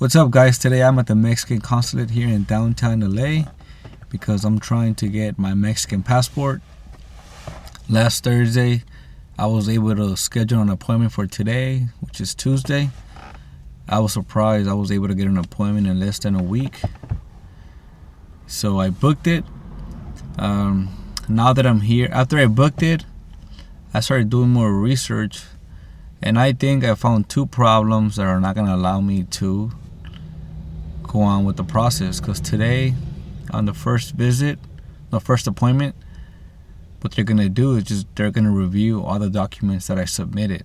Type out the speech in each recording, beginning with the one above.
What's up, guys? Today I'm at the Mexican Consulate here in downtown LA because I'm trying to get my Mexican passport. Last Thursday I was able to schedule an appointment for today, which is Tuesday. I was surprised I was able to get an appointment in less than a week. So I booked it. Now that I'm here, after I booked it, I started doing more research, and I think I found two problems that are not going to allow me to go on with the process. Because today, on the first appointment, what they're going to do is they're going to review all the documents that I submitted.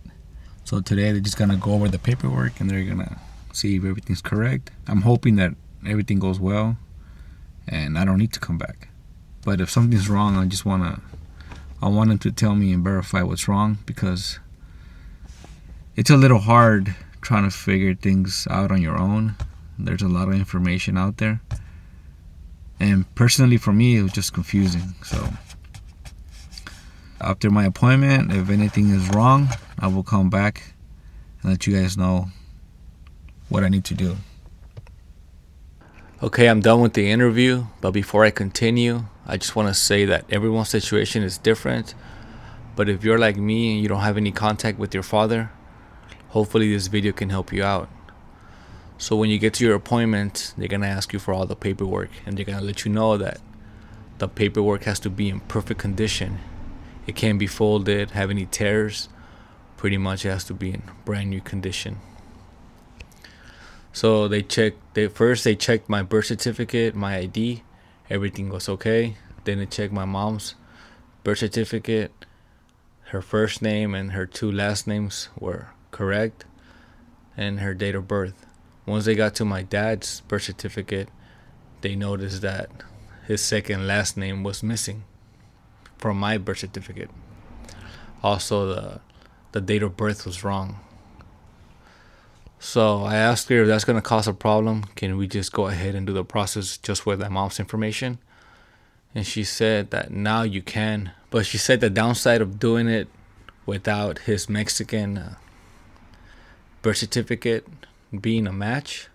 So today they're just going to go over the paperwork and they're going to see if everything's correct. I'm hoping that everything goes well and I don't need to come back. But if something's wrong, I want them to tell me and verify what's wrong, because it's a little hard trying to figure things out on your own. There's a lot of information out there, and personally for me it was just confusing. So after my appointment, if anything is wrong, I will come back and let you guys know what I need to do. Okay, I'm done with the interview, but before I continue, I just want to say that everyone's situation is different. But if you're like me and you don't have any contact with your father, hopefully this video can help you out. So when you get to your appointment, they're going to ask you for all the paperwork, and they're going to let you know that the paperwork has to be in perfect condition. It can't be folded, have any tears. Pretty much it has to be in brand new condition. So they checked my birth certificate, my ID, everything was okay. Then they checked my mom's birth certificate. Her first name and her two last names were correct, and her date of birth. Once they got to my dad's birth certificate, they noticed that his second last name was missing from my birth certificate. Also, the date of birth was wrong. So I asked her if that's going to cause a problem. Can we just go ahead and do the process just with my mom's information? And she said that now you can. But she said the downside of doing it without his Mexican birth certificate being a match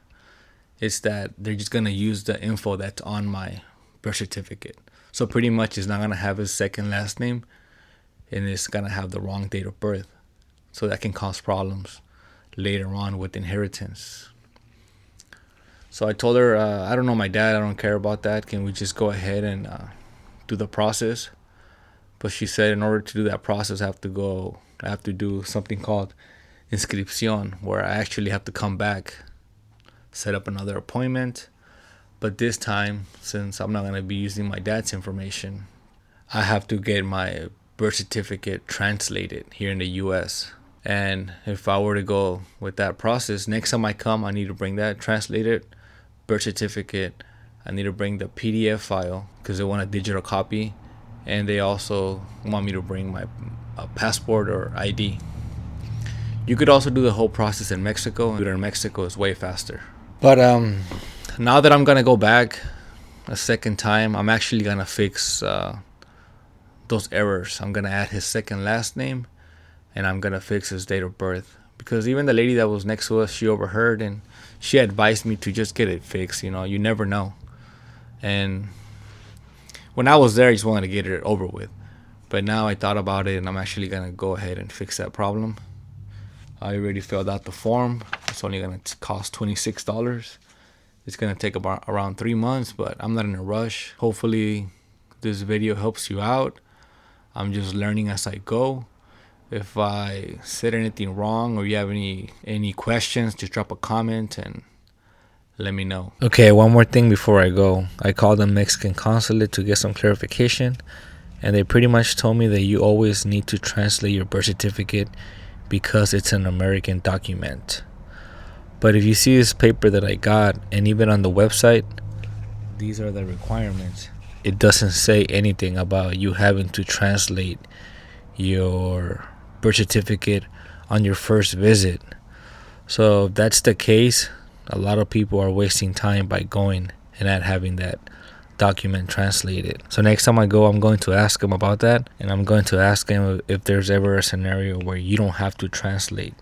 is that they're just going to use the info that's on my birth certificate. So pretty much it's not going to have his second last name, and it's going to have the wrong date of birth. So that can cause problems later on with inheritance. So I told her, I don't know my dad, I don't care about that. Can we just go ahead and do the process? But she said in order to do that process, I have to do something called inscripción, where I actually have to come back, set up another appointment. But this time, since I'm not going to be using my dad's information, I have to get my birth certificate translated here in the US. And if I were to go with that process, next time I come, I need to bring that translated birth certificate. I need to bring the PDF file because they want a digital copy, and they also want me to bring my passport or ID. You could also do the whole process in Mexico. In Mexico is way faster. But now that I'm gonna go back a second time, I'm actually gonna fix those errors. I'm gonna add his second last name, and I'm gonna fix his date of birth, because even the lady that was next to us, she overheard and she advised me to just get it fixed. You never know. And when I was there, I just wanted to get it over with. But now I thought about it, and I'm actually gonna go ahead and fix that problem. I already filled out the form. It's only gonna cost $26. It's gonna take about around 3 months, but I'm not in a rush. Hopefully this video helps you out. I'm just learning as I go. If I said anything wrong or you have any questions, just drop a comment and let me know. Okay, one more thing before I go. I called the Mexican Consulate to get some clarification, and they pretty much told me that you always need to translate your birth certificate because it's an American document. But if you see this paper that I got, and even on the website, these are the requirements. It doesn't say anything about you having to translate your birth certificate on your first visit. So if that's the case, a lot of people are wasting time by going and not having that document translated. So next time I go, I'm going to ask them about that, and I'm going to ask them if there's ever a scenario where you don't have to translate